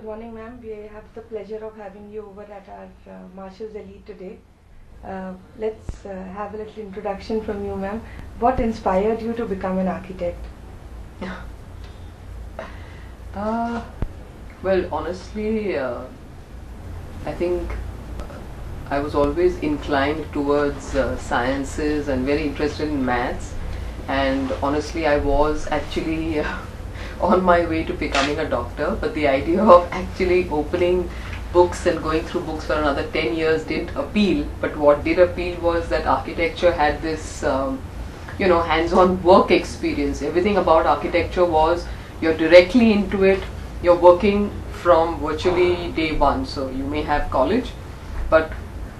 morning, ma'am. We have the pleasure of having you over at our Marshalls Elite today. Let's have a little introduction from you, ma'am. What inspired you to become an architect? Well, honestly, I think I was always inclined towards sciences and very interested in maths. And honestly, I was actually on my way to becoming a doctor, but the idea of actually opening books and going through books for another 10 years didn't appeal. But what did appeal was that architecture had this hands-on work experience. Everything about architecture was you're directly into it, you're working from virtually day one. So you may have college, but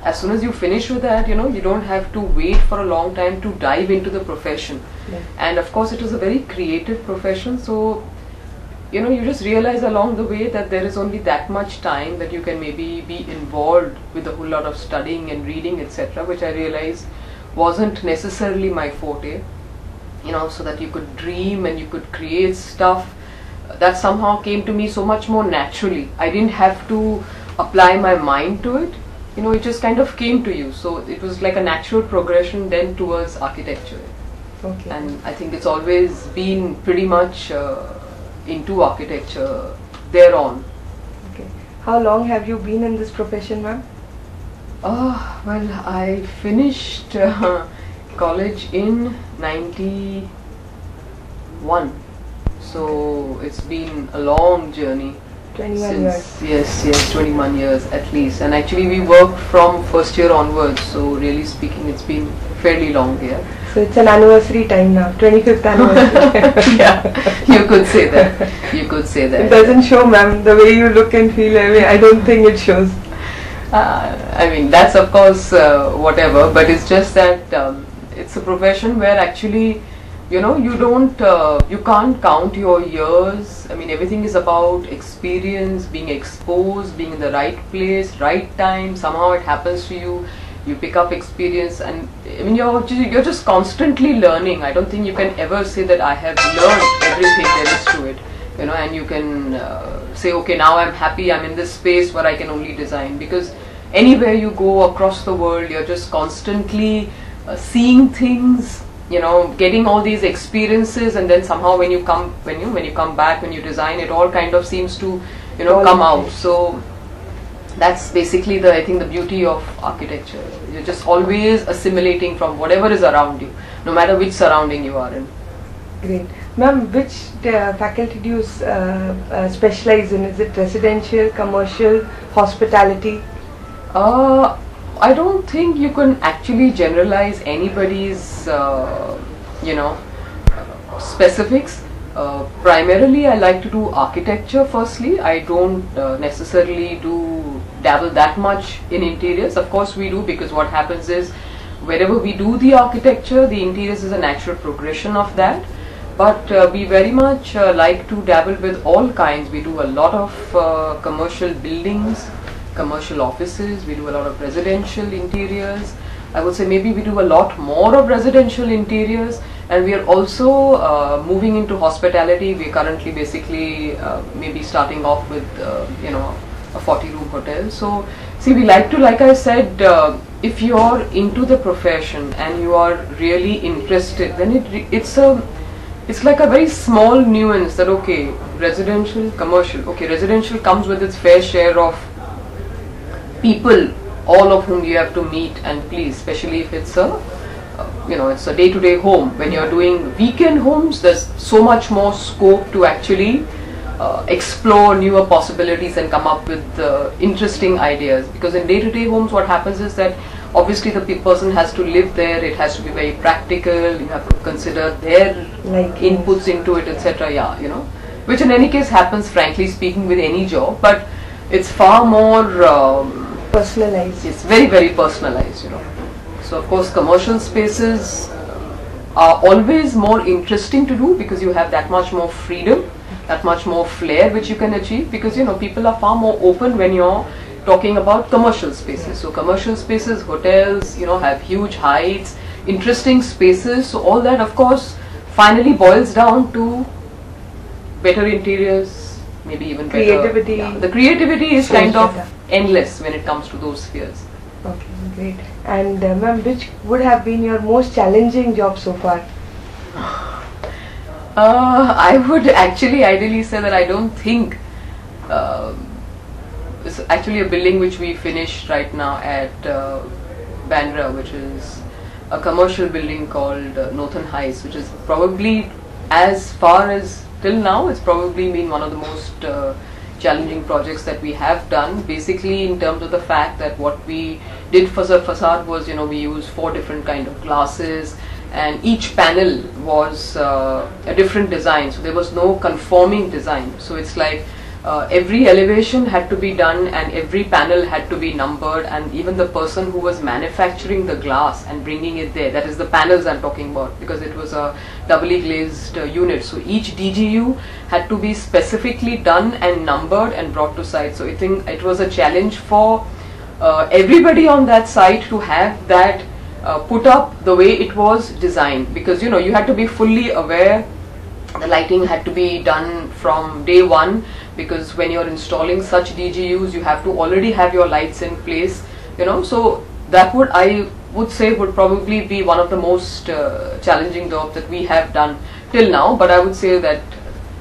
as soon as you finish with that, you don't have to wait for a long time to dive into the profession. Yeah. And of course it was a very creative profession, so you just realize along the way that there is only that much time that you can maybe be involved with a whole lot of studying and reading, etc., which I realized wasn't necessarily my forte. So that you could dream and you could create stuff that somehow came to me so much more naturally. I didn't have to apply my mind to it. It just kind of came to you. So it was like a natural progression then towards architecture. Okay. And I think it's always been pretty much into architecture thereon. Okay. How long have you been in this profession, ma'am? Well, I finished college in 91. So it's been a long journey. 21 years. Yes, 21 years at least. And actually we worked from first year onwards, so really speaking it's been fairly long here. So it's an anniversary time now, 25th anniversary. Yeah, you could say that. You could say that. It doesn't show, ma'am, the way you look and feel. I don't think it shows. I mean, that's of course whatever, but it's just that it's a profession where actually you can't count your years. I mean, everything is about experience, being exposed, being in the right place, right time. Somehow it happens to you. You pick up experience, and I mean, you're just constantly learning. I don't think you can ever say that I have learned everything there is to it. And you can say, okay, now I'm happy. I'm in this space where I can only design, because anywhere you go across the world, you're just constantly seeing things. Getting all these experiences, and then somehow when you come back, when you design, it all kind of seems to come out. So that's basically I think the beauty of architecture. You're just always assimilating from whatever is around you, no matter which surrounding you are in. Great. Ma'am, which faculty do you specialize in? Is it residential, commercial, hospitality? I don't think you can actually generalize anybody's, specifics. Primarily, I like to do architecture firstly. I don't necessarily dabble that much in interiors. Of course we do, because what happens is wherever we do the architecture, the interiors is a natural progression of that. But we very much like to dabble with all kinds. We do a lot of commercial buildings, commercial offices, we do a lot of residential interiors. I would say maybe we do a lot more of residential interiors, and we are also moving into hospitality. We are currently basically maybe starting off with a 40-room hotel. So see, we like to, like I said, if you are into the profession and you are really interested, then it's like a very small nuance that, okay, residential, commercial. Okay, residential comes with its fair share of people, all of whom you have to meet and please, especially if it's a it's a day-to-day home. When you're doing weekend homes, there's so much more scope to actually explore newer possibilities and come up with interesting ideas. Because in day-to-day homes, what happens is that obviously the person has to live there. It has to be very practical. You have to consider their inputs into it, etc. Yeah, which in any case happens, frankly speaking, with any job, but it's far more personalized. It's very, very personalized, So of course commercial spaces are always more interesting to do, because you have that much more freedom, that much more flair which you can achieve, because people are far more open when you're talking about commercial spaces. So commercial spaces, hotels, have huge heights, interesting spaces. So all that of course finally boils down to better interiors, maybe even creativity. better. Yeah. The creativity is kind of better. endless when it comes to those spheres. Okay, great. And ma'am, which would have been your most challenging job so far? I would actually ideally say that I don't think it's actually a building which we finished right now at Bandra, which is a commercial building called Northern Heights, which is probably, as far as till now, it's probably been one of the most challenging projects that we have done. Basically, in terms of the fact that what we did for the facade was, we used 4 different kind of glasses, and each panel was a different design, so there was no conforming design. So it's like every elevation had to be done and every panel had to be numbered, and even the person who was manufacturing the glass and bringing it there, that is the panels I'm talking about, because it was a doubly glazed unit, so each DGU had to be specifically done and numbered and brought to site. So I think it was a challenge for everybody on that site to have that put up the way it was designed, because you had to be fully aware. The lighting had to be done from day one, because when you're installing such DGUs, you have to already have your lights in place, so that I would say would probably be one of the most challenging jobs that we have done till now. But I would say that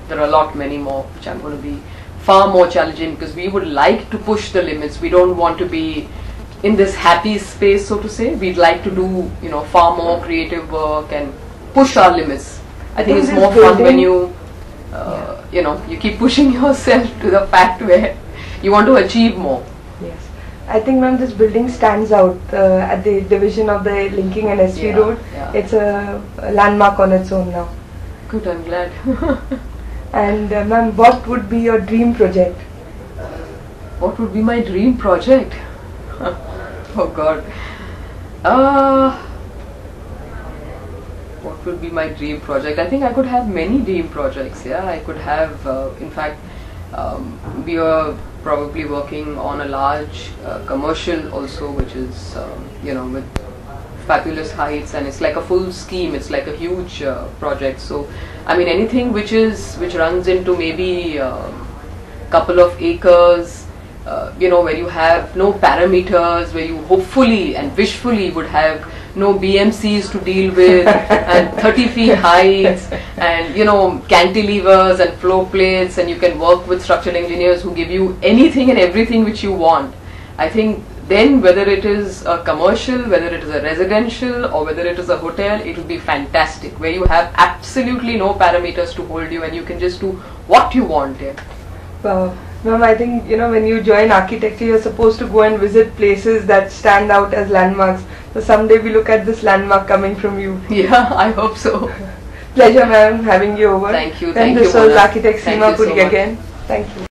there are many more which are going to be far more challenging, because we would like to push the limits. We don't want to be in this happy space, so to say. We'd like to do far more creative work and push our limits. I think it's more fun when you you keep pushing yourself to the fact where you want to achieve more. Yes, I think ma'am, this building stands out at the division of the Linking and SV Road. Yeah. It's a landmark on its own now. Good, I'm glad. And ma'am, what would be your dream project? What would be my dream project? Oh God. What would be my dream project? I think I could have many dream projects. Yeah, I could have. In fact, we are probably working on a large commercial also, which is with fabulous heights, and it's like a full scheme. It's like a huge project. So, I mean, anything which runs into maybe couple of acres. Where you have no parameters, where you hopefully and wishfully would have no BMCs to deal with, and 30 feet heights, and cantilevers and floor plates, and you can work with structural engineers who give you anything and everything which you want. I think then, whether it is a commercial, whether it is a residential, or whether it is a hotel, it would be fantastic, where you have absolutely no parameters to hold you and you can just do what you want here. Wow. Ma'am, I think when you join architecture, you're supposed to go and visit places that stand out as landmarks. So someday we look at this landmark coming from you. Yeah, I hope so. Pleasure, ma'am, having you over. Thank you. And this was Architect Seema Puri again. Thank you.